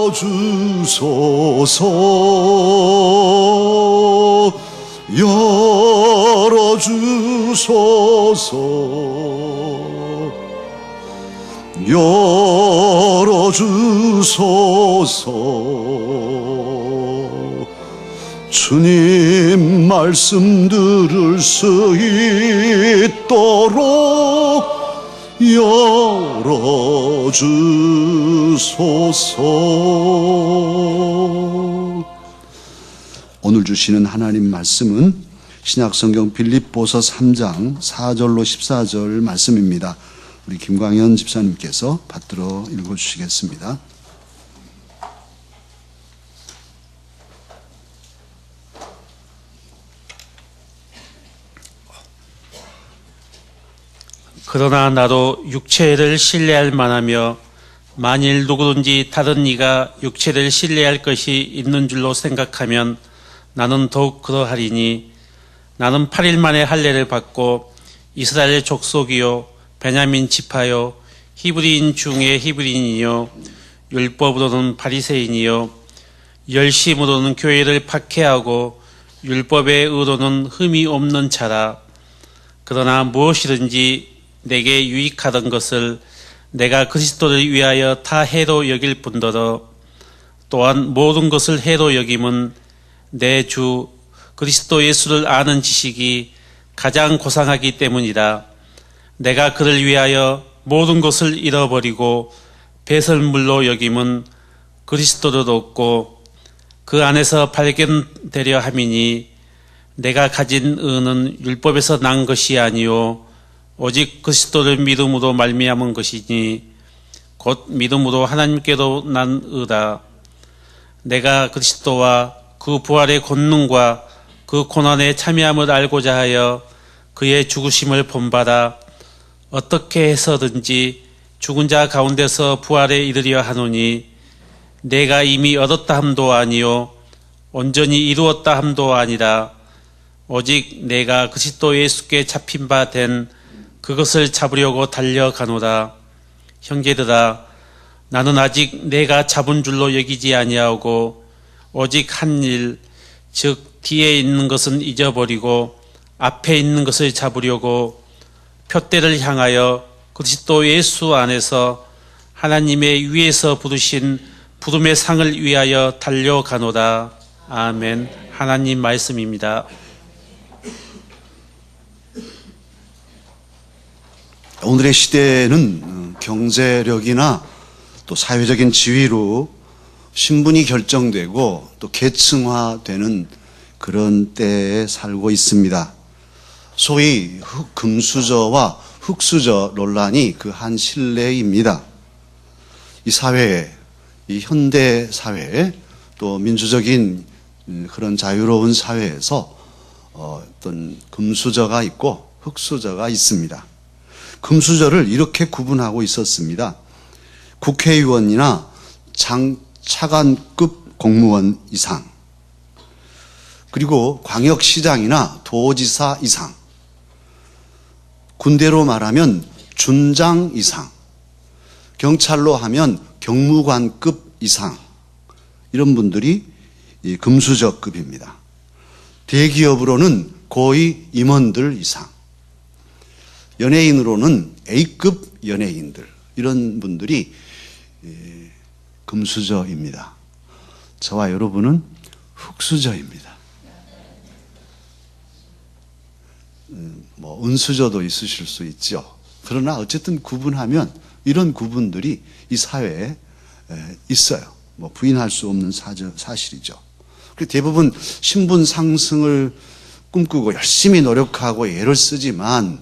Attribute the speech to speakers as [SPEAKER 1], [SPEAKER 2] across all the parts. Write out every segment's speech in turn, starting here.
[SPEAKER 1] 열어주소서 열어주소서 열어주소서 주님 말씀 들을 수 있도록 열어주소서. 오늘 주시는 하나님 말씀은 신약성경 빌립보서 3장 4절로 14절 말씀입니다. 우리 김광현 집사님께서 받들어 읽어주시겠습니다.
[SPEAKER 2] 그러나 나도 육체를 신뢰할 만하며 만일 누구든지 다른 이가 육체를 신뢰할 것이 있는 줄로 생각하면 나는 더욱 그러하리니 나는 8일 만에 할례를 받고 이스라엘 족속이요 베냐민 지파요 히브리인 중에 히브리인이요 율법으로는 바리새인이요 열심으로는 교회를 박해하고 율법의 의로는 흠이 없는 자라. 그러나 무엇이든지 내게 유익하던 것을 내가 그리스도를 위하여 다 해로 여길 뿐더러 또한 모든 것을 해로 여김은 내 주 그리스도 예수를 아는 지식이 가장 고상하기 때문이라. 내가 그를 위하여 모든 것을 잃어버리고 배설물로 여김은 그리스도를 얻고 그 안에서 발견되려 함이니 내가 가진 의는 율법에서 난 것이 아니요 오직 그리스도를 믿음으로 말미암은 것이니 곧 믿음으로 하나님께로 난 의다. 내가 그리스도와 그 부활의 권능과 그 고난에 참여함을 알고자 하여 그의 죽으심을 본받아 어떻게 해서든지 죽은 자 가운데서 부활에 이르려 하노니 내가 이미 얻었다 함도 아니요 온전히 이루었다 함도 아니라 오직 내가 그리스도 예수께 잡힌 바 된 그것을 잡으려고 달려가노라. 형제들아, 나는 아직 내가 잡은 줄로 여기지 아니하고 오직 한 일, 즉 뒤에 있는 것은 잊어버리고 앞에 있는 것을 잡으려고 표대를 향하여 그리스도 예수 안에서 하나님의 위에서 부르신 부름의 상을 위하여 달려가노라. 아멘. 하나님 말씀입니다.
[SPEAKER 1] 오늘의 시대는 경제력이나 또 사회적인 지위로 신분이 결정되고 또 계층화되는 그런 때에 살고 있습니다. 소위 금수저와 흙수저 논란이 그 한 실례입니다. 이 사회에, 이 현대 사회에 또 민주적인 그런 자유로운 사회에서 어떤 금수저가 있고 흙수저가 있습니다. 금수저를 이렇게 구분하고 있었습니다. 국회의원이나 차관급 공무원 이상, 그리고 광역시장이나 도지사 이상, 군대로 말하면 준장 이상, 경찰로 하면 경무관급 이상, 이런 분들이 금수저급입니다. 대기업으로는 고위 임원들 이상, 연예인으로는 A급 연예인들, 이런 분들이 금수저입니다. 저와 여러분은 흙수저입니다. 뭐 은수저도 있으실 수 있죠. 그러나 어쨌든 구분하면 이런 구분들이 이 사회에 있어요. 뭐 부인할 수 없는 사실이죠. 대부분 신분 상승을 꿈꾸고 열심히 노력하고 애를 쓰지만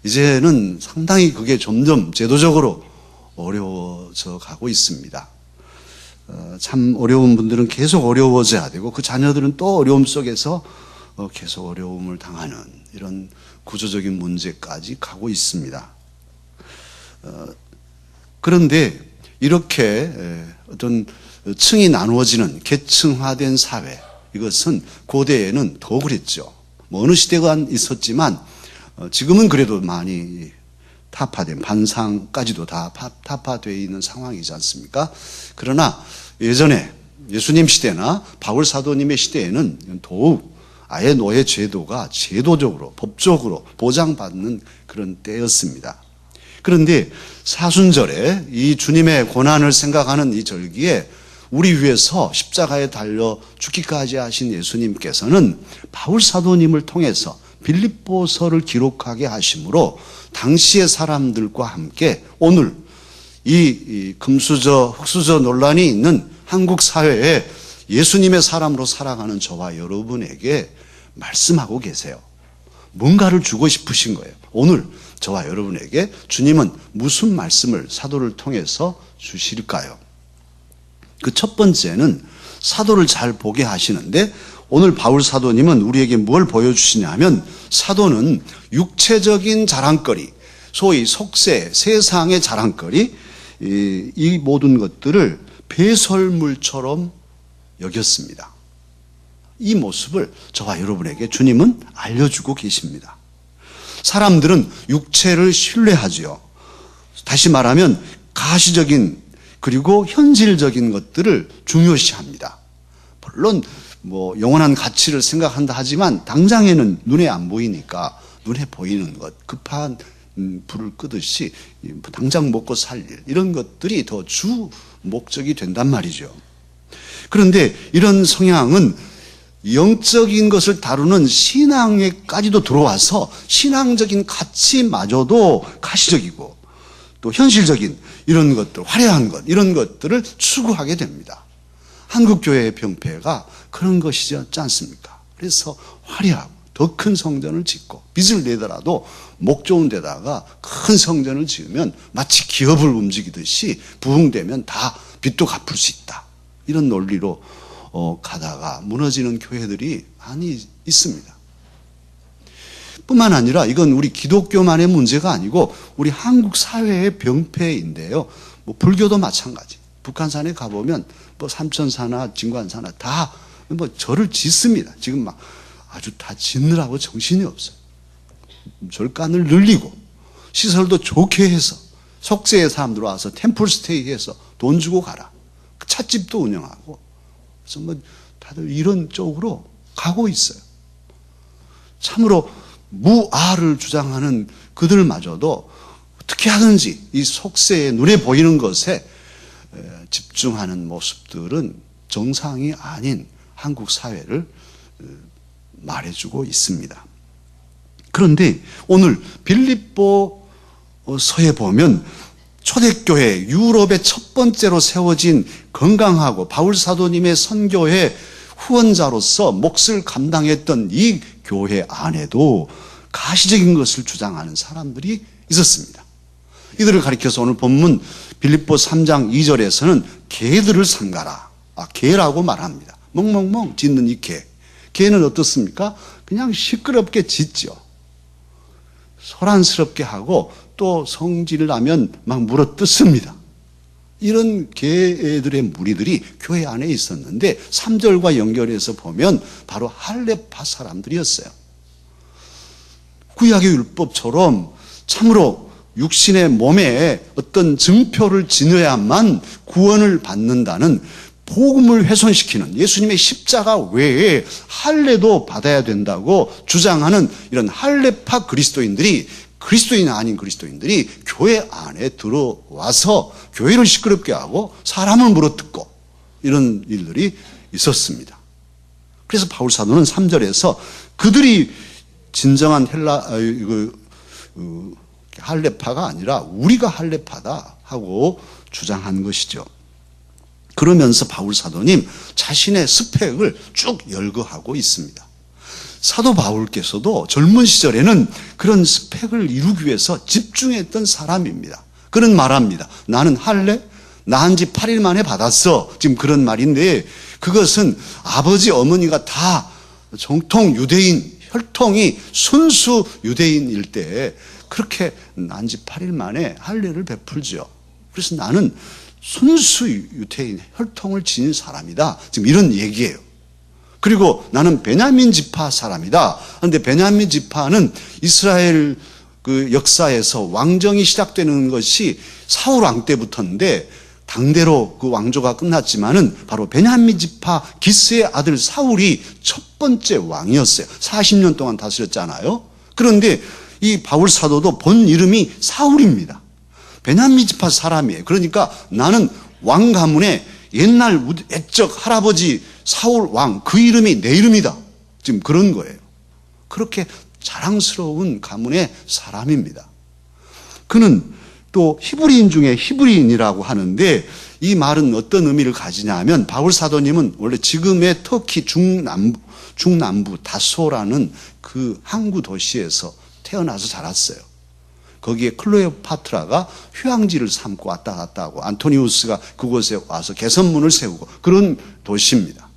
[SPEAKER 1] 이제는 상당히 그게 점점 제도적으로 어려워져 가고 있습니다. 참 어려운 분들은 계속 어려워져야 되고 그 자녀들은 또 어려움 속에서 계속 어려움을 당하는 이런 구조적인 문제까지 가고 있습니다. 그런데 이렇게 어떤 층이 나누어지는 계층화된 사회, 이것은 고대에는 더 그랬죠. 뭐 어느 시대가 있었지만 지금은 그래도 많이 타파된 반상까지도 다 타파되어 있는 상황이지 않습니까? 그러나 예전에 예수님 시대나 바울 사도님의 시대에는 더욱 아예 노예 제도가 제도적으로 법적으로 보장받는 그런 때였습니다. 그런데 사순절에 이 주님의 고난을 생각하는 이 절기에 우리 위해서 십자가에 달려 죽기까지 하신 예수님께서는 바울 사도님을 통해서 빌립보서를 기록하게 하심으로 당시의 사람들과 함께 오늘 이 금수저 흑수저 논란이 있는 한국 사회에 예수님의 사람으로 살아가는 저와 여러분에게 말씀하고 계세요. 뭔가를 주고 싶으신 거예요. 오늘 저와 여러분에게 주님은 무슨 말씀을 사도를 통해서 주실까요? 그 첫 번째는 사도를 잘 보게 하시는데 오늘 바울 사도님은 우리에게 뭘 보여주시냐 하면 사도는 육체적인 자랑거리, 소위 속세, 세상의 자랑거리, 이 모든 것들을 배설물처럼 여겼습니다. 이 모습을 저와 여러분에게 주님은 알려주고 계십니다. 사람들은 육체를 신뢰하지요. 다시 말하면 가시적인 그리고 현실적인 것들을 중요시합니다. 물론 영원한 가치를 생각한다 하지만 당장에는 눈에 안 보이니까 눈에 보이는 것, 급한 불을 끄듯이 당장 먹고 살 일, 이런 것들이 더 주 목적이 된단 말이죠. 그런데 이런 성향은 영적인 것을 다루는 신앙에까지도 들어와서 신앙적인 가치마저도 가시적이고 또 현실적인 이런 것들, 화려한 것, 이런 것들을 추구하게 됩니다. 한국교회의 병폐가 그런 것이지 않습니까? 그래서 화려하고 더 큰 성전을 짓고 빚을 내더라도 목 좋은 데다가 큰 성전을 지으면 마치 기업을 움직이듯이 부흥되면 다 빚도 갚을 수 있다. 이런 논리로 가다가 무너지는 교회들이 많이 있습니다. 뿐만 아니라 이건 우리 기독교만의 문제가 아니고 우리 한국 사회의 병폐인데요. 불교도 마찬가지. 북한산에 가보면 삼천사나 진관사나 다 절을 짓습니다. 지금 막 아주 다 짓느라고 정신이 없어요. 절간을 늘리고 시설도 좋게 해서 속세의 사람들 와서 템플스테이 해서 돈 주고 가라. 찻집도 운영하고 그래서 다들 이런 쪽으로 가고 있어요. 참으로 무아를 주장하는 그들마저도 어떻게 하든지 이 속세에 눈에 보이는 것에 집중하는 모습들은 정상이 아닌 한국 사회를 말해주고 있습니다. 그런데 오늘 빌립보서에 보면 초대교회 유럽의 첫 번째로 세워진 건강하고 바울 사도님의 선교의 후원자로서 몫을 감당했던 이 교회 안에도 가시적인 것을 주장하는 사람들이 있었습니다. 이들을 가리켜서 오늘 본문 빌립보 3장 2절에서는 개들을 삼가라. 개라고 말합니다. 멍멍멍 짖는 이 개. 개는 어떻습니까? 그냥 시끄럽게 짖죠. 소란스럽게 하고 또 성질을 나면 막 물어뜯습니다. 이런 개들의 무리들이 교회 안에 있었는데 3절과 연결해서 보면 바로 할레파 사람들이었어요. 구약의 율법처럼 참으로 육신의 몸에 어떤 증표를 지녀야만 구원을 받는다는 복음을 훼손시키는 예수님의 십자가 외에 할례도 받아야 된다고 주장하는 이런 할례파 그리스도인들이 그리스도인 아닌 그리스도인들이 교회 안에 들어와서 교회를 시끄럽게 하고 사람을 물어뜯고 이런 일들이 있었습니다. 그래서 바울 사도는 3절에서 그들이 진정한 할례파가 아니라 우리가 할례파다 하고 주장한 것이죠. 그러면서 바울 사도님 자신의 스펙을 쭉 열거하고 있습니다. 사도 바울께서도 젊은 시절에는 그런 스펙을 이루기 위해서 집중했던 사람입니다. 그는 말합니다. 나는 할례? 나한 지 8일 만에 받았어. 지금 그런 말인데 그것은 아버지 어머니가 다 정통 유대인, 혈통이 순수 유대인일 때 그렇게 난 지 8일 만에 할례를 베풀죠. 그래서 나는 순수 유대인, 혈통을 지닌 사람이다. 지금 이런 얘기예요. 그리고 나는 베냐민 지파 사람이다. 그런데 베냐민 지파는 이스라엘 그 역사에서 왕정이 시작되는 것이 사울 왕 때부터인데 당대로 그 왕조가 끝났지만은 바로 베냐민 지파 기스의 아들 사울이 첫 번째 왕이었어요. 40년 동안 다스렸잖아요. 그런데 이 바울 사도도 본 이름이 사울입니다. 베냐민 지파 사람이에요. 그러니까 나는 왕 가문의 옛날 옛적 할아버지 사울 왕 그 이름이 내 이름이다. 지금 그런 거예요. 그렇게 자랑스러운 가문의 사람입니다. 그는 또 히브리인 중에 히브리인이라고 하는데 이 말은 어떤 의미를 가지냐 하면 바울 사도님은 원래 지금의 터키 중남부 다소라는 그 항구 도시에서 태어나서 자랐어요. 거기에 클레오파트라가 휴양지를 삼고 왔다 갔다 하고 안토니우스가 그곳에 와서 개선문을 세우고 그런 도시입니다.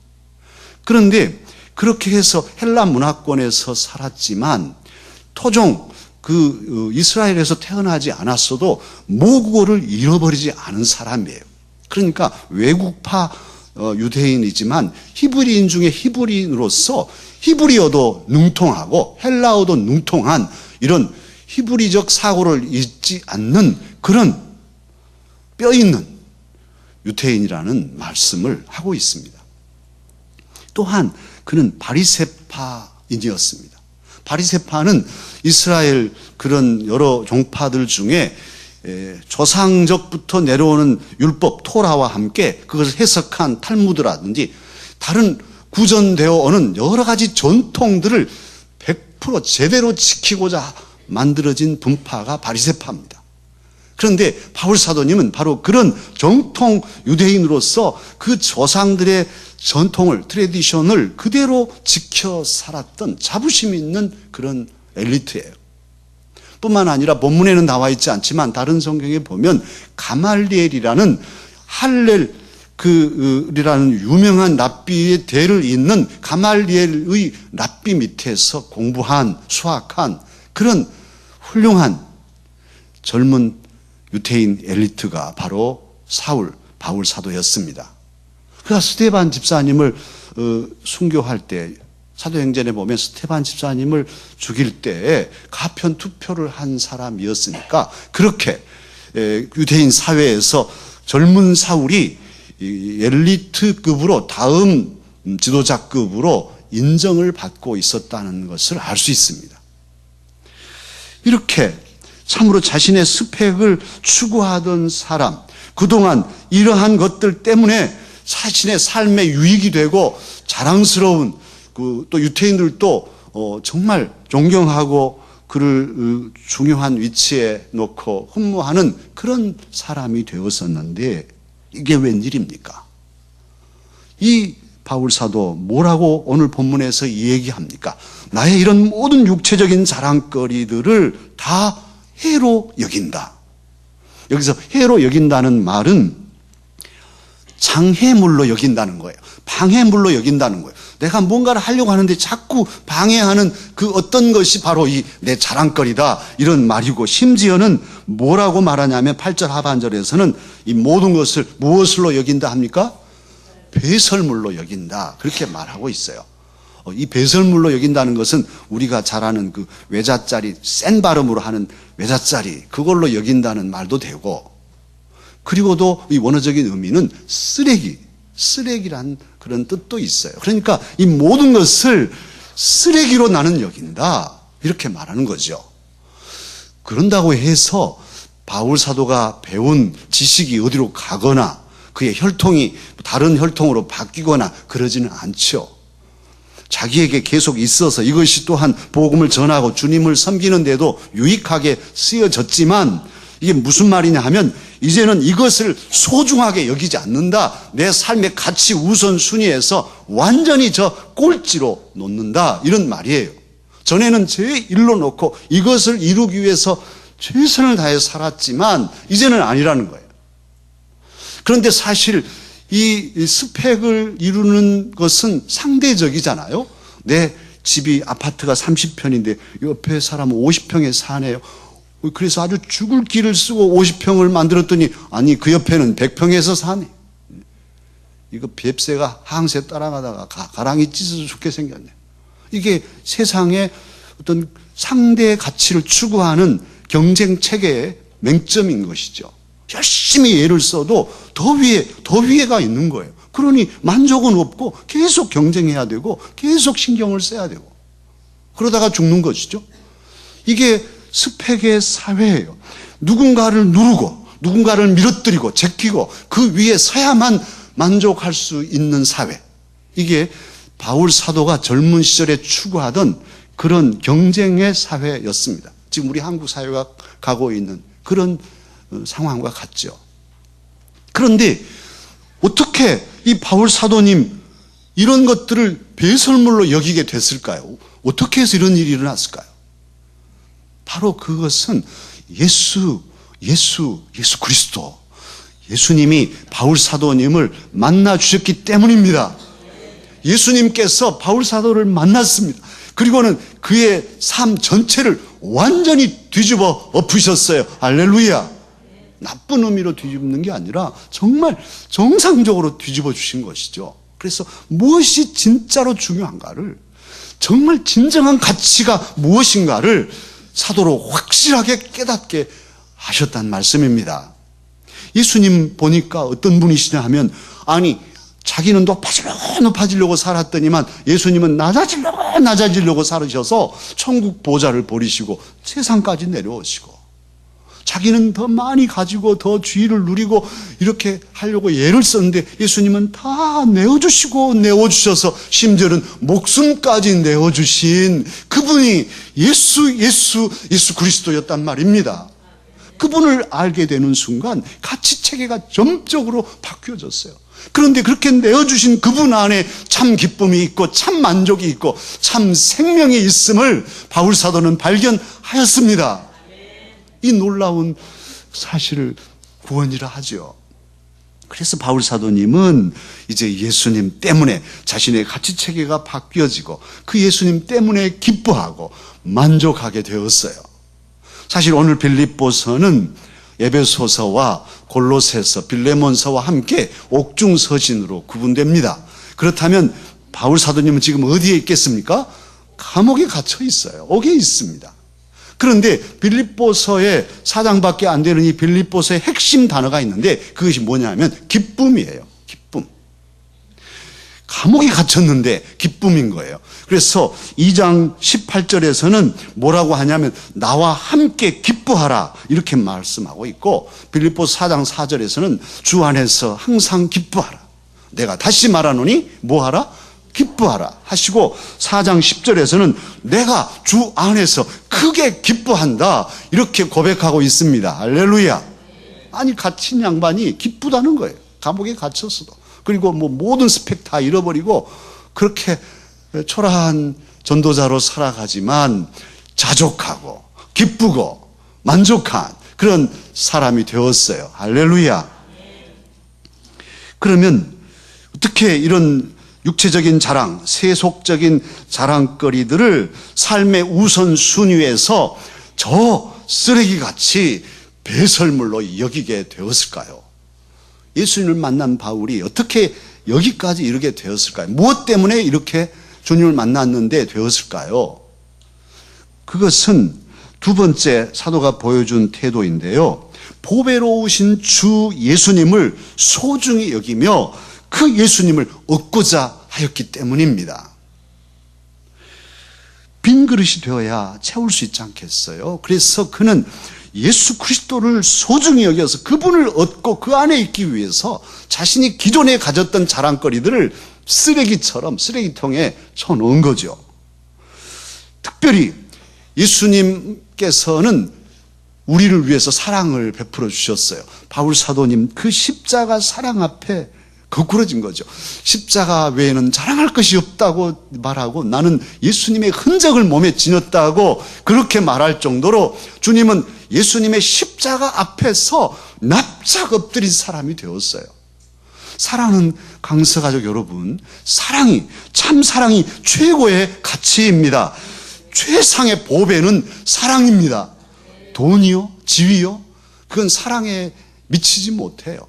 [SPEAKER 1] 그런데 그렇게 해서 헬라 문화권에서 살았지만 토종 그 이스라엘에서 태어나지 않았어도 모국어를 잃어버리지 않은 사람이에요. 그러니까 외국파 유대인이지만 히브리인 중에 히브리인으로서 히브리어도 능통하고 헬라어도 능통한 이런 히브리적 사고를 잊지 않는 그런 뼈 있는 유대인이라는 말씀을 하고 있습니다. 또한 그는 바리새파인이었습니다. 바리새파는 이스라엘 그런 여러 종파들 중에 조상적부터 내려오는 율법 토라와 함께 그것을 해석한 탈무드라든지 다른 구전되어 오는 여러 가지 전통들을 100% 제대로 지키고자 만들어진 분파가 바리새파입니다. 그런데 바울 사도님은 바로 그런 정통 유대인으로서 그 조상들의 전통을, 트레디션을 그대로 지켜 살았던 자부심 있는 그런 엘리트예요. 뿐만 아니라 본문에는 나와 있지 않지만 다른 성경에 보면 가말리엘이라는 할렐이라는 유명한 랍비의 대를 잇는 가말리엘의 랍비 밑에서 공부한, 수학한 그런 훌륭한 젊은 유대인 엘리트가 바로 바울 사도였습니다. 그가 스데반 집사님을 순교할 때 사도행전에 보면 스데반 집사님을 죽일 때 가편 투표를 한 사람이었으니까 그렇게 유대인 사회에서 젊은 사울이 엘리트급으로 다음 지도자급으로 인정을 받고 있었다는 것을 알 수 있습니다. 이렇게 참으로 자신의 스펙을 추구하던 사람, 그동안 이러한 것들 때문에 자신의 삶에 유익이 되고 자랑스러운 또 유태인들도 정말 존경하고 그를 중요한 위치에 놓고 흠모하는 그런 사람이 되었었는데 이게 웬일입니까? 이 바울 사도 뭐라고 오늘 본문에서 얘기합니까? 나의 이런 모든 육체적인 자랑거리들을 다 해로 여긴다. 여기서 해로 여긴다는 말은 장애물로 여긴다는 거예요. 방해물로 여긴다는 거예요. 내가 뭔가를 하려고 하는데 자꾸 방해하는 그 어떤 것이 바로 이 내 자랑거리다 이런 말이고 심지어는 뭐라고 말하냐면 8절 하반절에서는 이 모든 것을 무엇으로 여긴다 합니까? 배설물로 여긴다 그렇게 말하고 있어요. 이 배설물로 여긴다는 것은 우리가 잘 아는 그 외자짜리 센 발음으로 하는 외자짜리 그걸로 여긴다는 말도 되고 그리고도 이 원어적인 의미는 쓰레기란 그런 뜻도 있어요. 그러니까 이 모든 것을 쓰레기로 나는 여긴다 이렇게 말하는 거죠. 그런다고 해서 바울 사도가 배운 지식이 어디로 가거나 그의 혈통이 다른 혈통으로 바뀌거나 그러지는 않죠. 자기에게 계속 있어서 이것이 또한 복음을 전하고 주님을 섬기는 데도 유익하게 쓰여졌지만 이게 무슨 말이냐 하면 이제는 이것을 소중하게 여기지 않는다. 내 삶의 가치 우선순위에서 완전히 저 꼴찌로 놓는다. 이런 말이에요. 전에는 제1로 놓고 이것을 이루기 위해서 최선을 다해 살았지만 이제는 아니라는 거예요. 그런데 사실 이 스펙을 이루는 것은 상대적이잖아요. 내 집이 아파트가 30평인데 옆에 사람은 50평에 사네요. 그래서 아주 죽을 길을 쓰고 50평을 만들었더니 아니 그 옆에는 100평에서 사네. 이거 뱁새가 항새 따라가다가 가랑이 찢어서 죽게 생겼네. 이게 세상의 어떤 상대의 가치를 추구하는 경쟁 체계의 맹점인 것이죠. 열심히 애를 써도 더 위에가 있는 거예요. 그러니 만족은 없고 계속 경쟁해야 되고 계속 신경을 써야 되고 그러다가 죽는 것이죠. 이게 스펙의 사회예요. 누군가를 누르고 누군가를 밀어뜨리고 제끼고 그 위에 서야만 만족할 수 있는 사회. 이게 바울 사도가 젊은 시절에 추구하던 그런 경쟁의 사회였습니다. 지금 우리 한국 사회가 가고 있는 그런 상황과 같죠. 그런데 어떻게 이 바울 사도님 이런 것들을 배설물로 여기게 됐을까요? 어떻게 해서 이런 일이 일어났을까요? 바로 그것은 예수 그리스도, 예수님이 바울 사도님을 만나 주셨기 때문입니다. 예수님께서 바울 사도를 만났습니다. 그리고는 그의 삶 전체를 완전히 뒤집어 엎으셨어요. 할렐루야. 나쁜 의미로 뒤집는 게 아니라 정말 정상적으로 뒤집어 주신 것이죠. 그래서 무엇이 진짜로 중요한가를, 정말 진정한 가치가 무엇인가를 사도로 확실하게 깨닫게 하셨다는 말씀입니다. 예수님 보니까 어떤 분이시냐 하면, 아니 자기는 높아지려고 살았더니만 예수님은 낮아지려고 살으셔서 천국 보좌를 버리시고 세상까지 내려오시고, 자기는 더 많이 가지고 더 주의를 누리고 이렇게 하려고 애를 썼는데 예수님은 다 내어주시고 내어주셔서 심지어는 목숨까지 내어주신 그분이 예수 그리스도였단 말입니다. 그분을 알게 되는 순간 가치체계가 점적으로 바뀌어졌어요. 그런데 그렇게 내어주신 그분 안에 참 기쁨이 있고 참 만족이 있고 참 생명이 있음을 바울 사도는 발견하였습니다. 이 놀라운 사실을 구원이라 하죠. 그래서 바울 사도님은 이제 예수님 때문에 자신의 가치체계가 바뀌어지고 그 예수님 때문에 기뻐하고 만족하게 되었어요. 사실 오늘 빌립보서는 에베소서와 골로새서, 빌레몬서와 함께 옥중서신으로 구분됩니다. 그렇다면 바울 사도님은 지금 어디에 있겠습니까? 감옥에 gat혀 있어요. 옥에 있습니다. 그런데 빌립보서의 4장밖에 안 되는 이 빌립보서의 핵심 단어가 있는데 그것이 뭐냐면 기쁨이에요. 기쁨. 감옥에 갇혔는데 기쁨인 거예요. 그래서 2장 18절에서는 뭐라고 하냐면 나와 함께 기뻐하라 이렇게 말씀하고 있고, 빌립보서 4장 4절에서는 주 안에서 항상 기뻐하라. 내가 다시 말하노니 뭐하라? 기뻐하라 하시고, 4장 10절에서는 내가 주 안에서 크게 기뻐한다 이렇게 고백하고 있습니다. 할렐루야. 아니 갇힌 양반이 기쁘다는 거예요. 감옥에 갇혔어도. 그리고 뭐 모든 스펙 다 잃어버리고 그렇게 초라한 전도자로 살아가지만 자족하고 기쁘고 만족한 그런 사람이 되었어요. 할렐루야. 그러면 어떻게 이런 육체적인 자랑, 세속적인 자랑거리들을 삶의 우선순위에서 저 쓰레기같이 배설물로 여기게 되었을까요? 예수님을 만난 바울이 어떻게 여기까지 이르게 되었을까요? 무엇 때문에 이렇게 주님을 만났는데 되었을까요? 그것은 두 번째 사도가 보여준 태도인데요. 보배로우신 주 예수님을 소중히 여기며 그 예수님을 얻고자 하였기 때문입니다. 빈 그릇이 되어야 채울 수 있지 않겠어요? 그래서 그는 예수 그리스도를 소중히 여겨서 그분을 얻고 그 안에 있기 위해서 자신이 기존에 가졌던 자랑거리들을 쓰레기처럼 쓰레기통에 쳐놓은 거죠. 특별히 예수님께서는 우리를 위해서 사랑을 베풀어 주셨어요. 바울 사도님 그 십자가 사랑 앞에 거꾸러진 거죠. 십자가 외에는 자랑할 것이 없다고 말하고 나는 예수님의 흔적을 몸에 지녔다고 그렇게 말할 정도로 주님은 예수님의 십자가 앞에서 납작 엎드린 사람이 되었어요. 사랑하는 강서가족 여러분, 참 사랑이 최고의 가치입니다. 최상의 보배는 사랑입니다. 돈이요? 지위요? 그건 사랑에 미치지 못해요.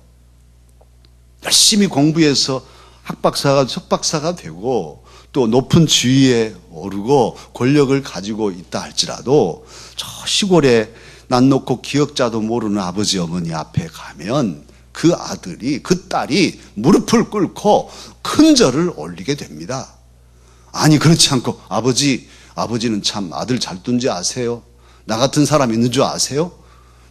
[SPEAKER 1] 열심히 공부해서 학박사가 석박사가 되고 또 높은 지위에 오르고 권력을 가지고 있다 할지라도 저 시골에 난 놓고 기억자도 모르는 아버지 어머니 앞에 가면 그 아들이 그 딸이 무릎을 꿇고 큰 절을 올리게 됩니다. 아니 그렇지 않고 아버지는 참 아들 잘 둔지 아세요? 나 같은 사람 있는 줄 아세요?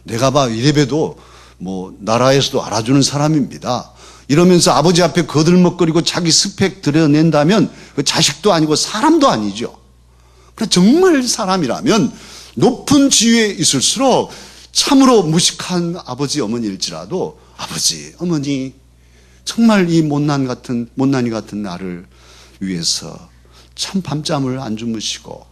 [SPEAKER 1] 내가 봐 이래봬도 뭐 나라에서도 알아주는 사람입니다. 이러면서 아버지 앞에 거들먹거리고 자기 스펙 드러낸다면 그 자식도 아니고 사람도 아니죠. 그러나 정말 사람이라면 높은 지위에 있을수록 참으로 무식한 아버지 어머니일지라도 아버지 어머니 정말 이 못난이 같은 나를 위해서 참 밤잠을 안 주무시고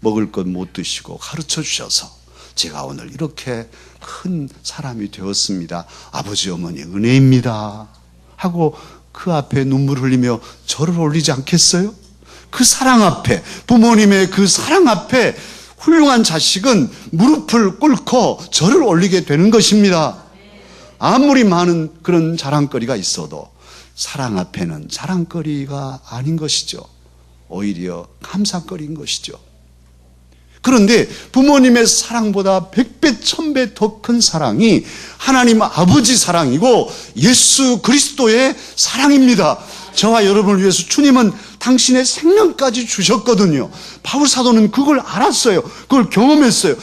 [SPEAKER 1] 먹을 것 못 드시고 가르쳐 주셔서 제가 오늘 이렇게 큰 사람이 되었습니다. 아버지 어머니 은혜입니다 하고 그 앞에 눈물 흘리며 절을 올리지 않겠어요? 그 사랑 앞에, 부모님의 그 사랑 앞에 훌륭한 자식은 무릎을 꿇고 절을 올리게 되는 것입니다. 아무리 많은 그런 자랑거리가 있어도 사랑 앞에는 자랑거리가 아닌 것이죠. 오히려 감사거리인 것이죠. 그런데 부모님의 사랑보다 100배, 1000배 더 큰 사랑이 하나님 아버지 사랑이고 예수 그리스도의 사랑입니다. 저와 여러분을 위해서 주님은 당신의 생명까지 주셨거든요. 바울 사도는 그걸 알았어요. 그걸 경험했어요.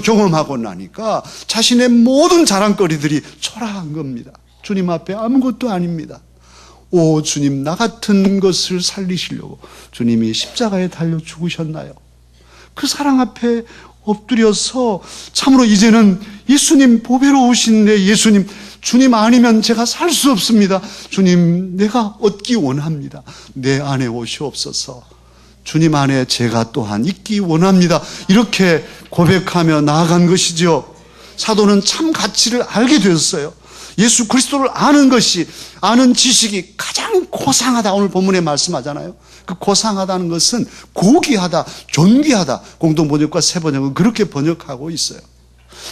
[SPEAKER 1] 경험하고 나니까 자신의 모든 자랑거리들이 초라한 겁니다. 주님 앞에 아무것도 아닙니다. 오 주님, 나 같은 것을 살리시려고 주님이 십자가에 달려 죽으셨나요? 그 사랑 앞에 엎드려서 참으로 이제는 예수님 보배로우신 내 예수님, 주님 아니면 제가 살 수 없습니다. 주님, 내가 얻기 원합니다. 내 안에 오시옵소서. 주님 안에 제가 또한 있기 원합니다. 이렇게 고백하며 나아간 것이죠. 사도는 참 가치를 알게 되었어요. 예수 그리스도를 아는 것이, 아는 지식이 가장 고상하다. 오늘 본문에 말씀하잖아요. 그 고상하다는 것은 고귀하다, 존귀하다. 공동번역과 새번역은 그렇게 번역하고 있어요.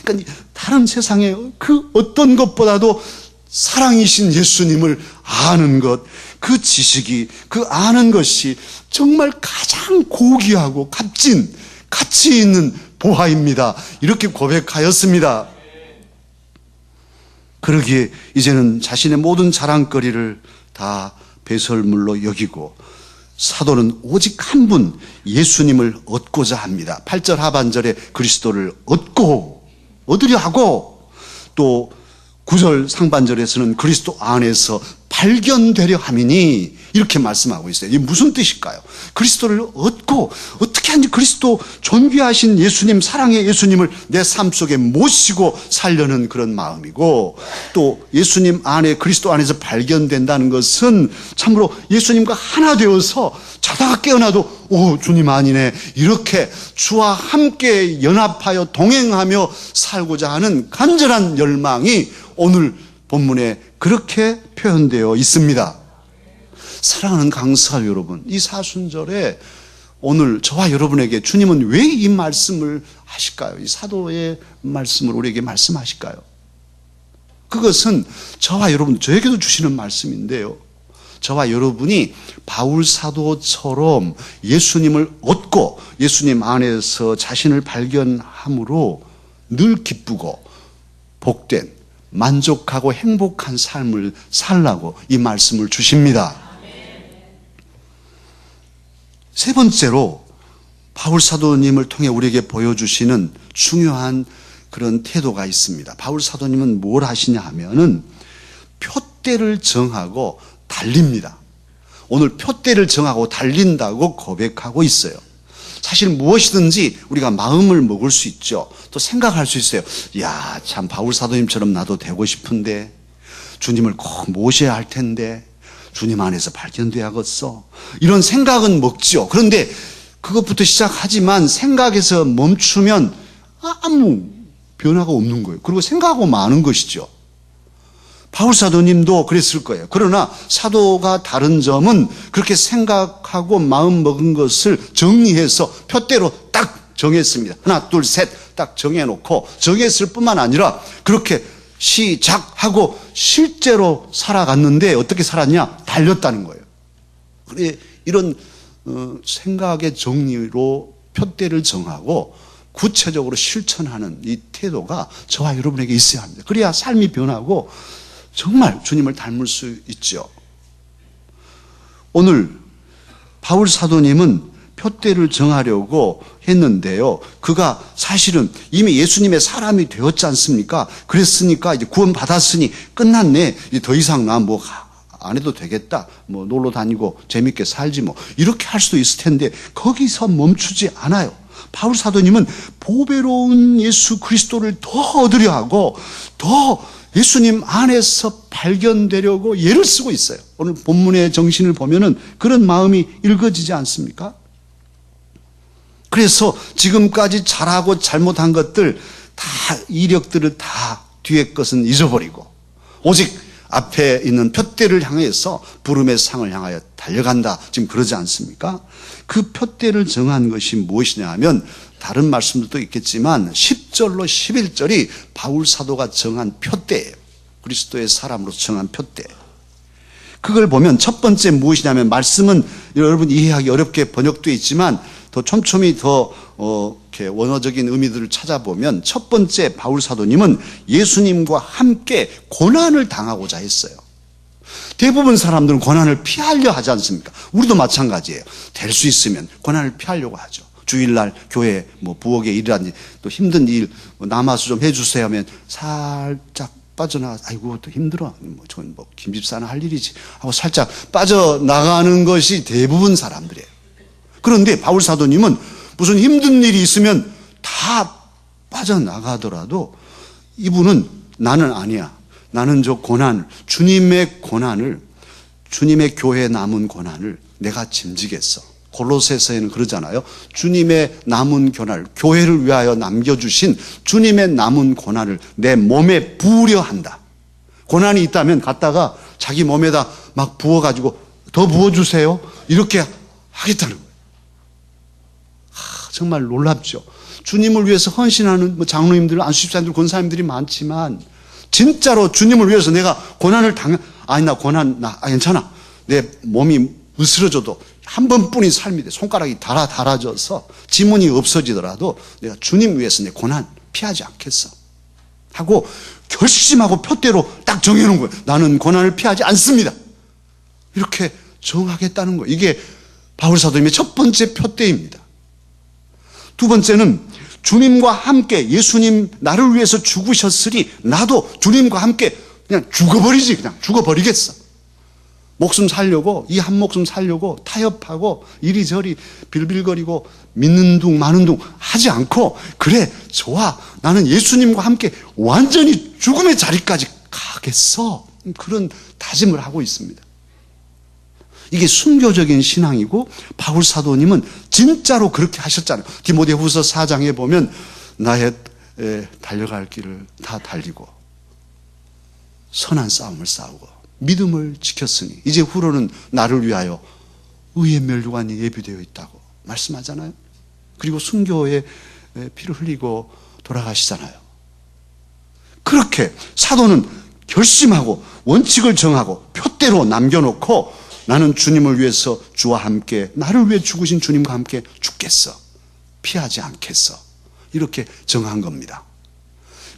[SPEAKER 1] 그러니까 다른 세상에 그 어떤 것보다도 사랑이신 예수님을 아는 것, 그 지식이, 그 아는 것이 정말 가장 고귀하고 값진, 가치 있는 보화입니다. 이렇게 고백하였습니다. 그러기에 이제는 자신의 모든 자랑거리를 다 배설물로 여기고 사도는 오직 한 분 예수님을 얻고자 합니다. 8절 하반절에 그리스도를 얻으려 하고 또 9절 상반절에서는 그리스도 안에서 발견되려 함이니 이렇게 말씀하고 있어요. 이게 무슨 뜻일까요? 그리스도를 얻고 어떻게 하는지 그리스도 존귀하신 예수님, 사랑의 예수님을 내 삶 속에 모시고 살려는 그런 마음이고 또 예수님 안에 그리스도 안에서 발견된다는 것은 참으로 예수님과 하나 되어서 자다가 깨어나도 오 주님 아니네 이렇게 주와 함께 연합하여 동행하며 살고자 하는 간절한 열망이 오늘 본문에 그렇게 표현되어 있습니다. 사랑하는 강사 여러분, 이 사순절에 오늘 저와 여러분에게 주님은 왜 이 말씀을 하실까요? 이 사도의 말씀을 우리에게 말씀하실까요? 그것은 저와 여러분, 저에게도 주시는 말씀인데요. 저와 여러분이 바울 사도처럼 예수님을 얻고 예수님 안에서 자신을 발견함으로 늘 기쁘고 복된 만족하고 행복한 삶을 살라고 이 말씀을 주십니다. 세 번째로 바울 사도님을 통해 우리에게 보여주시는 중요한 그런 태도가 있습니다. 바울 사도님은 뭘 하시냐 하면은 표대를 정하고 달립니다. 오늘 표대를 정하고 달린다고 고백하고 있어요. 사실 무엇이든지 우리가 마음을 먹을 수 있죠. 또 생각할 수 있어요. 야, 참 바울 사도님처럼 나도 되고 싶은데 주님을 꼭 모셔야 할 텐데 주님 안에서 발견돼야겠어. 이런 생각은 먹죠. 그런데 그것부터 시작하지만 생각에서 멈추면 아무 변화가 없는 거예요. 그리고 생각하고 마는 것이죠. 바울 사도님도 그랬을 거예요. 그러나 사도가 다른 점은 그렇게 생각하고 마음 먹은 것을 정리해서 표대로 딱 정했습니다. 하나, 둘, 셋 딱 정해놓고 정했을 뿐만 아니라 그렇게 시작하고 실제로 살아갔는데 어떻게 살았냐? 달렸다는 거예요. 그래 이런 생각의 정리로 표대를 정하고 구체적으로 실천하는 이 태도가 저와 여러분에게 있어야 합니다. 그래야 삶이 변하고 정말 주님을 닮을 수 있죠. 오늘 바울 사도님은 표대를 정하려고 했는데요. 그가 사실은 이미 예수님의 사람이 되었지 않습니까? 그랬으니까 이제 구원 받았으니 끝났네. 이제 더 이상 나 뭐 안 해도 되겠다. 뭐 놀러 다니고 재밌게 살지 뭐. 이렇게 할 수도 있을 텐데 거기서 멈추지 않아요. 바울 사도님은 보배로운 예수 그리스도를 더 얻으려 하고 더 예수님 안에서 발견되려고 애를 쓰고 있어요. 오늘 본문의 정신을 보면은 그런 마음이 읽어지지 않습니까? 그래서 지금까지 잘하고 잘못한 것들 다 이력들을 다 뒤에 것은 잊어버리고 오직 앞에 있는 표대를 향해서 부름의 상을 향하여 달려간다. 지금 그러지 않습니까? 그 표대를 정한 것이 무엇이냐 하면 다른 말씀들도 있겠지만 10절로 11절이 바울 사도가 정한 표대예요. 그리스도의 사람으로 정한 표대. 그걸 보면 첫 번째 무엇이냐면 말씀은 여러분 이해하기 어렵게 번역되어 있지만 더 촘촘히 더 이렇게 원어적인 의미들을 찾아보면 첫 번째 바울 사도님은 예수님과 함께 고난을 당하고자 했어요. 대부분 사람들은 고난을 피하려 하지 않습니까? 우리도 마찬가지예요. 될 수 있으면 고난을 피하려고 하죠. 주일날 교회 뭐 부엌에 일이라든지 또 힘든 일 남아서 좀 해주세요 하면 살짝 빠져나가 아이고 또 힘들어 뭐 저건 뭐 김집사나 할 일이지 하고 살짝 빠져나가는 것이 대부분 사람들이에요. 그런데 바울 사도님은 무슨 힘든 일이 있으면 다 빠져나가더라도 이분은 나는 아니야. 나는 저 고난을 주님의 고난을 주님의 교회에 남은 고난을 내가 짐지겠어. 골로새서에는 그러잖아요. 주님의 남은 고난을 교회를 위하여 남겨주신 주님의 남은 고난을 내 몸에 부으려 한다. 고난이 있다면 갔다가 자기 몸에다 막 부어가지고 더 부어주세요. 이렇게 하겠다는 거예요. 정말 놀랍죠. 주님을 위해서 헌신하는 뭐 장로님들, 안수집사님들, 권사님들이 많지만 진짜로 주님을 위해서 내가 고난을 아니 나 고난 괜찮아. 내 몸이 으스러져도 한 번뿐인 삶이 돼. 손가락이 달아져서 지문이 없어지더라도 내가 주님 위해서 내 고난 피하지 않겠어. 하고 결심하고 표대로 딱 정해놓은 거예요. 나는 고난을 피하지 않습니다. 이렇게 정하겠다는 거예요. 이게 바울 사도님의 첫 번째 표대입니다. 두 번째는 주님과 함께 예수님 나를 위해서 죽으셨으니 나도 주님과 함께 그냥 죽어버리지. 그냥 죽어버리겠어. 목숨 살려고 이 한 목숨 살려고 타협하고 이리저리 빌빌거리고 믿는 둥 마는 둥 하지 않고 그래 좋아 나는 예수님과 함께 완전히 죽음의 자리까지 가겠어. 그런 다짐을 하고 있습니다. 이게 순교적인 신앙이고 바울 사도님은 진짜로 그렇게 하셨잖아요. 디모데후서 4장에 보면 나의 달려갈 길을 다 달리고 선한 싸움을 싸우고 믿음을 지켰으니 이제 후로는 나를 위하여 의의 면류관이 예비되어 있다고 말씀하잖아요. 그리고 순교에 피를 흘리고 돌아가시잖아요. 그렇게 사도는 결심하고 원칙을 정하고 표대로 남겨놓고 나는 주님을 위해서 주와 함께 나를 위해 죽으신 주님과 함께 죽겠어. 피하지 않겠어. 이렇게 정한 겁니다.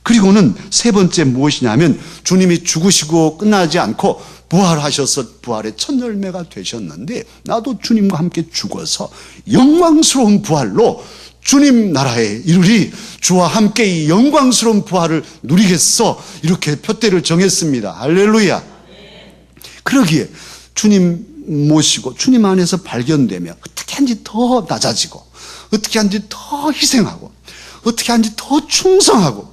[SPEAKER 1] 그리고는 세 번째 무엇이냐면 주님이 죽으시고 끝나지 않고 부활하셔서 부활의 첫 열매가 되셨는데 나도 주님과 함께 죽어서 영광스러운 부활로 주님 나라에 이르리 주와 함께 이 영광스러운 부활을 누리겠어. 이렇게 표대를 정했습니다. 할렐루야. 그러기에 주님 모시고 주님 안에서 발견되며 어떻게 하는지 더 낮아지고 어떻게 하는지 더 희생하고 어떻게 하는지 더 충성하고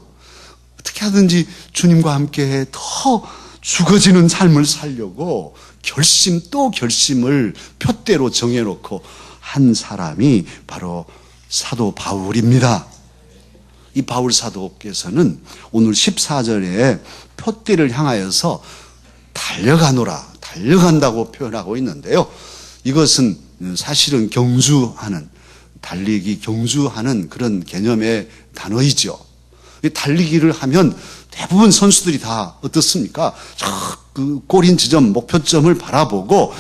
[SPEAKER 1] 어떻게 하든지 주님과 함께 더 죽어지는 삶을 살려고 결심 또 결심을 표대로 정해놓고 한 사람이 바로 사도 바울입니다. 이 바울 사도께서는 오늘 14절에 표대를 향하여서 달려가노라 달려간다고 표현하고 있는데요. 이것은 사실은 경주하는 달리기 경주하는 그런 개념의 단어이죠. 달리기를 하면 대부분 선수들이 다 어떻습니까? 그 골인 지점, 목표점을 바라보고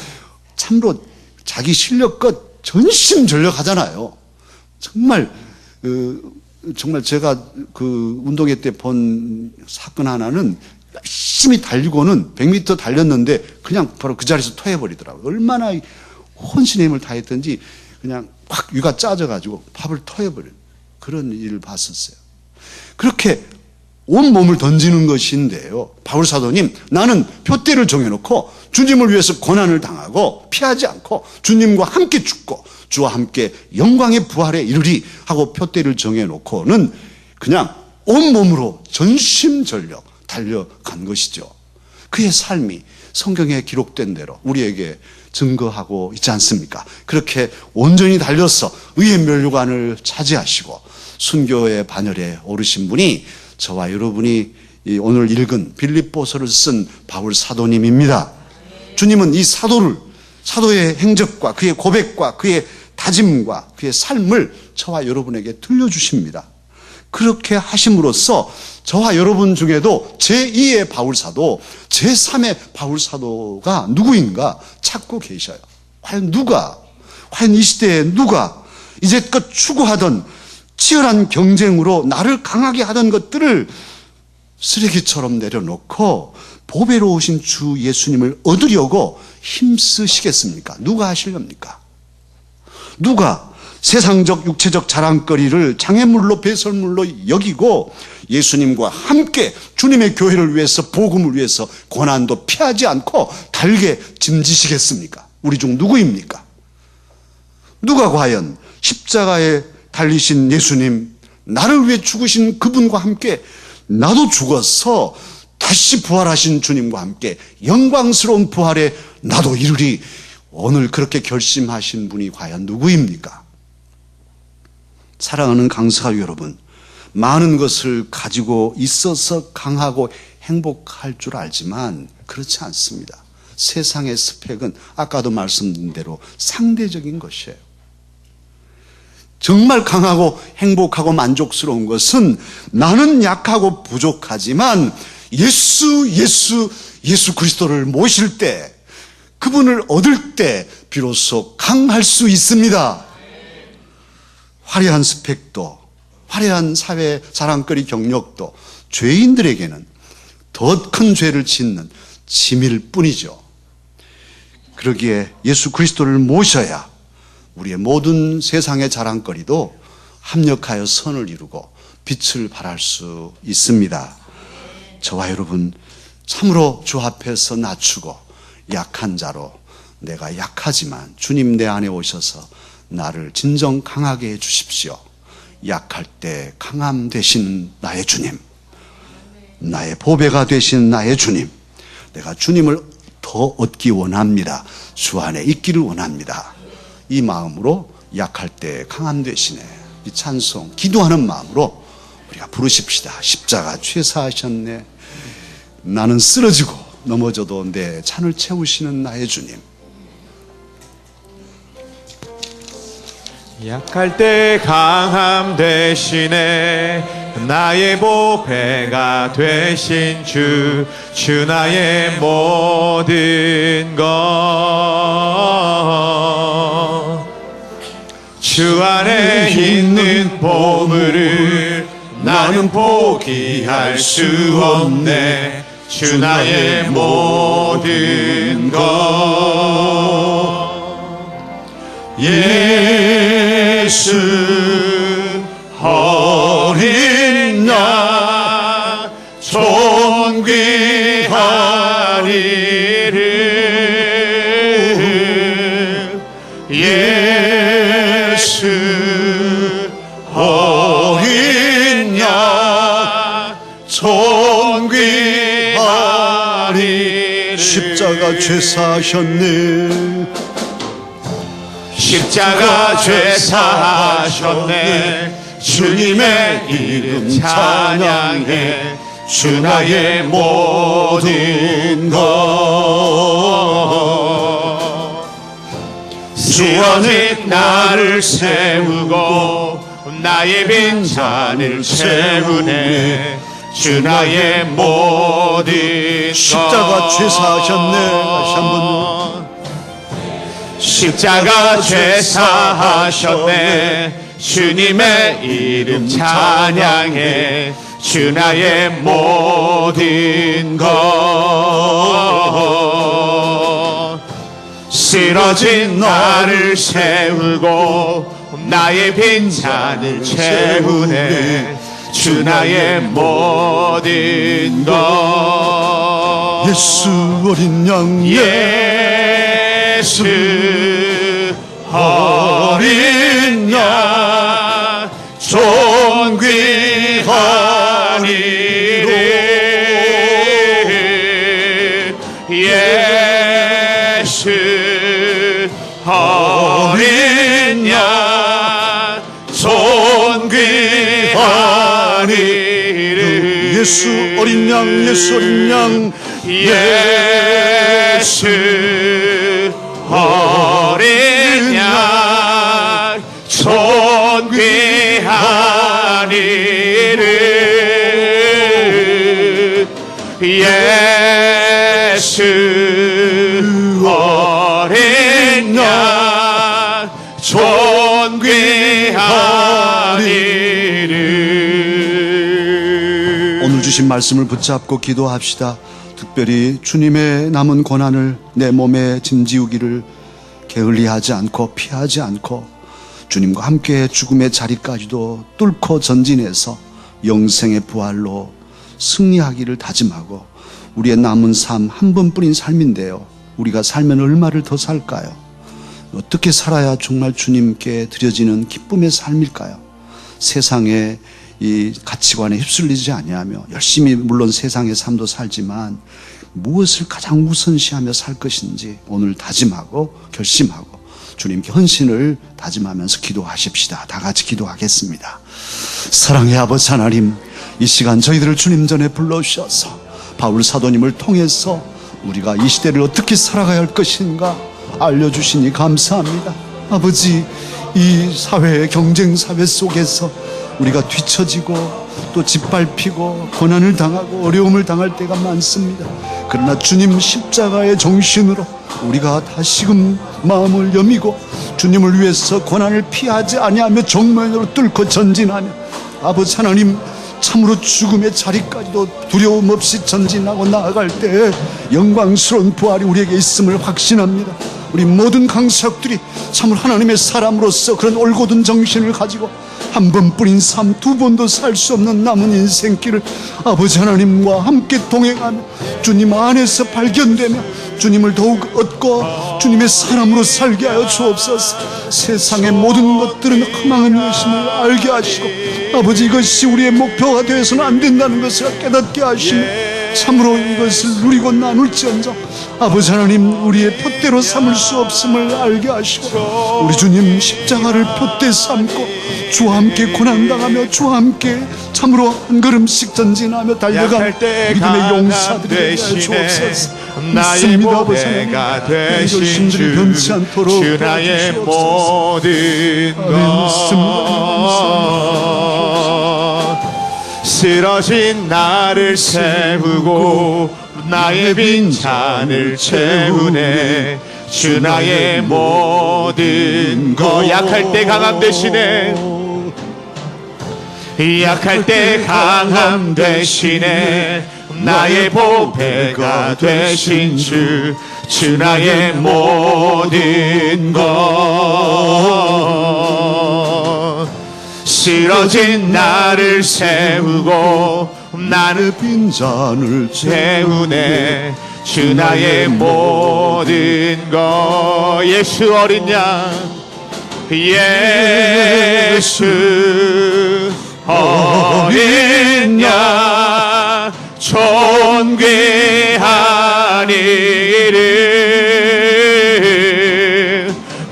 [SPEAKER 1] 참으로 자기 실력껏 전심전력하잖아요. 정말 정말 제가 그 운동회 때 본 사건 하나는 열심히 달리고는 100m 달렸는데 그냥 바로 그 자리에서 토해버리더라고요. 얼마나 혼신의 힘을 다했던지 그냥 확 위가 짜져가지고 밥을 토해버린 그런 일을 봤었어요. 그렇게 온 몸을 던지는 것인데요. 바울 사도님, 나는 표대를 정해놓고 주님을 위해서 고난을 당하고 피하지 않고 주님과 함께 죽고 주와 함께 영광의 부활에 이르리 하고 표대를 정해놓고는 그냥 온 몸으로 전심전력 달려간 것이죠. 그의 삶이 성경에 기록된 대로 우리에게 증거하고 있지 않습니까? 그렇게 온전히 달려서 의의 면류관을 차지하시고 순교의 반열에 오르신 분이 저와 여러분이 오늘 읽은 빌립보서를 쓴 바울 사도님입니다. 주님은 이 사도의 행적과 그의 고백과 그의 다짐과 그의 삶을 저와 여러분에게 들려주십니다. 그렇게 하심으로써 저와 여러분 중에도 제2의 바울사도, 제3의 바울사도가 누구인가 찾고 계셔요. 과연 이 시대에 누가 이제껏 추구하던 치열한 경쟁으로 나를 강하게 하던 것들을 쓰레기처럼 내려놓고 보배로우신 주 예수님을 얻으려고 힘쓰시겠습니까? 누가 하시렵니까? 누가 세상적 육체적 자랑거리를 장애물로 배설물로 여기고 예수님과 함께 주님의 교회를 위해서 복음을 위해서 고난도 피하지 않고 달게 짐지시겠습니까? 우리 중 누구입니까? 누가 과연 십자가에 달리신 예수님, 나를 위해 죽으신 그분과 함께 나도 죽어서 다시 부활하신 주님과 함께 영광스러운 부활에 나도 이르리, 오늘 그렇게 결심하신 분이 과연 누구입니까? 사랑하는 강사 여러분, 많은 것을 가지고 있어서 강하고 행복할 줄 알지만 그렇지 않습니다. 세상의 스펙은 아까도 말씀드린 대로 상대적인 것이에요. 정말 강하고 행복하고 만족스러운 것은 나는 약하고 부족하지만 예수 그리스도를 모실 때, 그분을 얻을 때 비로소 강할 수 있습니다. 화려한 스펙도, 화려한 사회 자랑거리 경력도 죄인들에게는 더 큰 죄를 짓는 짐일 뿐이죠. 그러기에 예수 그리스도를 모셔야 우리의 모든 세상의 자랑거리도 합력하여 선을 이루고 빛을 발할 수 있습니다. 저와 여러분, 참으로 주 앞에서 낮추고 약한 자로, 내가 약하지만 주님 내 안에 오셔서 나를 진정 강하게 해 주십시오. 약할 때 강함 되시는 나의 주님, 나의 보배가 되시는 나의 주님, 내가 주님을 더 얻기 원합니다. 주 안에 있기를 원합니다. 이 마음으로 약할 때 강함 되시네, 이 찬송 기도하는 마음으로 우리가 부르십시다. 십자가 죄사하셨네, 나는 쓰러지고 넘어져도 내 잔을 채우시는 나의 주님,
[SPEAKER 3] 약할 때 강함 되시네, 나의 보배가 되신 주 나의 모든 것. 주 안에 있는 보물을 나는 포기할 수 없네, 주 나의 모든 것. 예수 어린 양 존귀하리를, 예수 어린 양 존귀하리를.
[SPEAKER 1] 십자가 죄사하셨네,
[SPEAKER 3] 십자가 죄사하셨네, 주님의 이름 찬양해, 주 나의 모든 것. 주 안에 나를 세우고 나의 빈잔을 채우네, 주 나의 모든
[SPEAKER 1] 십자가
[SPEAKER 3] 것.
[SPEAKER 1] 죄사하셨네. 다시 한번.
[SPEAKER 3] 십자가 죄사하셨네. 주님의 이름 찬양해. 주 나의 모든 것. 쓰러진 나를 세우고 나의 빈잔을 채우네. 주 나의 모든 것.
[SPEAKER 1] 예수 어린 양,
[SPEAKER 3] 예수 어린 양 존귀하니를. 예수 어린 양 존귀하니를.
[SPEAKER 1] 예수 어린 양, 예수 어린 양,
[SPEAKER 3] 예수 어린 양 존귀하니를. 예수 어린 양 존귀하니를.
[SPEAKER 1] 오늘 주신 말씀을 붙잡고 기도합시다. 특별히 주님의 남은 고난을 내 몸에 짐지우기를 게을리하지 않고 피하지 않고 주님과 함께 죽음의 자리까지도 뚫고 전진해서 영생의 부활로 승리하기를 다짐하고, 우리의 남은 삶 한 번뿐인 삶인데요, 우리가 살면 얼마를 더 살까요? 어떻게 살아야 정말 주님께 드려지는 기쁨의 삶일까요? 세상의 이 가치관에 휩쓸리지 아니하며 열심히 물론 세상의 삶도 살지만 무엇을 가장 우선시하며 살 것인지 오늘 다짐하고 결심하고 주님께 헌신을 다짐하면서 기도하십시다. 다 같이 기도하겠습니다. 사랑의 아버지 하나님, 이 시간 저희들을 주님 전에 불러주셔서 바울 사도님을 통해서 우리가 이 시대를 어떻게 살아가야 할 것인가 알려주시니 감사합니다. 아버지, 이 사회의 경쟁 사회 속에서 우리가 뒤처지고 또 짓밟히고 고난을 당하고 어려움을 당할 때가 많습니다. 그러나 주님 십자가의 정신으로 우리가 다시금 마음을 여미고 주님을 위해서 고난을 피하지 아니하며 정면으로 뚫고 전진하며, 아버지 하나님, 참으로 죽음의 자리까지도 두려움 없이 전진하고 나아갈 때 영광스러운 부활이 우리에게 있음을 확신합니다. 우리 모든 강사역들이 참으로 하나님의 사람으로서 그런 올곧은 정신을 가지고 한 번뿐인 삶, 두 번도 살 수 없는 남은 인생길을 아버지 하나님과 함께 동행하며 주님 안에서 발견되며 주님을 더욱 얻고 주님의 사람으로 살게 하여 주옵소서. 세상의 모든 것들은 허망한 것임을 알게 하시고, 아버지, 이것이 우리의 목표가 되어서는 안 된다는 것을 깨닫게 하시며 참으로 이것을 누리고 나눌지언정 아버지 하나님, 우리의 푯대로 삼을 수 없음을 알게 하시고 우리 주님 십자가를 푯대 삼고 주와 함께 고난당하며 주와 함께 참으로 한 걸음씩 전진하며 달려간 믿음의 용사들이 되게 주옵소서.
[SPEAKER 3] 나의 보배가 되신 주,
[SPEAKER 1] 변치 않도록
[SPEAKER 3] 주 나의 모든 것. 쓰러진 나를 세우고 나의 빈잔을 채우네. 주 나의 모든 것. 약할 때 강함 되시네. 약할 때 강함 되시네. 나의 보배가 되신 주, 주 나의 모든 것. 쓰러진 나를 세우고 나는
[SPEAKER 1] 빈잔을
[SPEAKER 3] 채우네. 주 나의 모든 것. 예수 어린 양, 예수 어린 양 존귀하니를.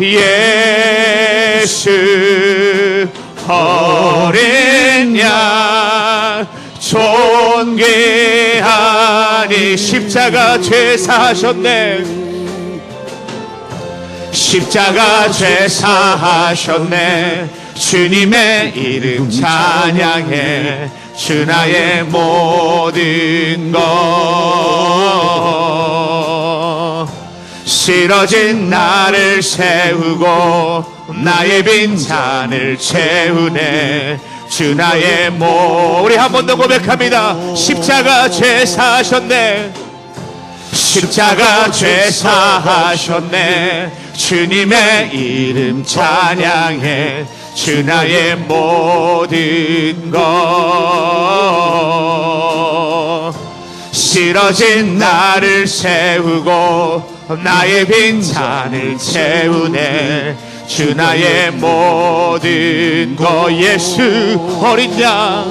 [SPEAKER 3] 예수 어린 양 존귀하니. 십자가 죄사하셨네. 십자가 죄사하셨네. 주님의 이름 찬양해. 주 나의 모든 것 쓰러진 나를 세우고 나의 빈 잔을 채우네 주 나의 우리 한 번 더 고백합니다. 십자가 죄 사하셨네 십자가 죄 사하셨네 주님의 이름 찬양해 주 나의 모든 것 쓰러진 나를 세우고 나의 빈 잔을 채우네 주 나의 모든 것 예수 어린 양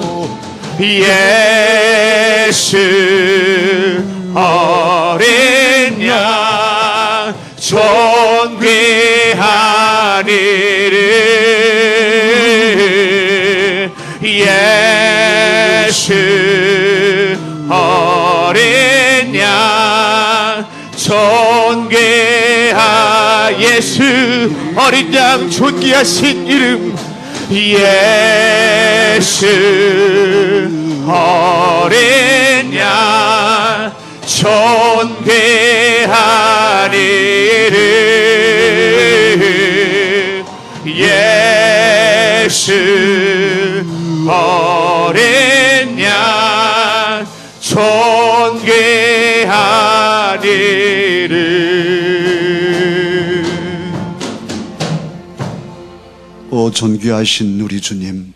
[SPEAKER 3] 예수 어린 양 존귀한 이름 예수 어린 양 존귀한 예수 어린 양 존귀하신 이름 예수 어린 양 존귀한 이름 예수 어린 양 존귀한 이름
[SPEAKER 1] 오 존귀하신 우리 주님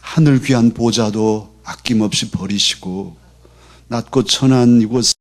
[SPEAKER 1] 하늘 귀한 보좌도 아낌없이 버리시고 낮고 천한 이곳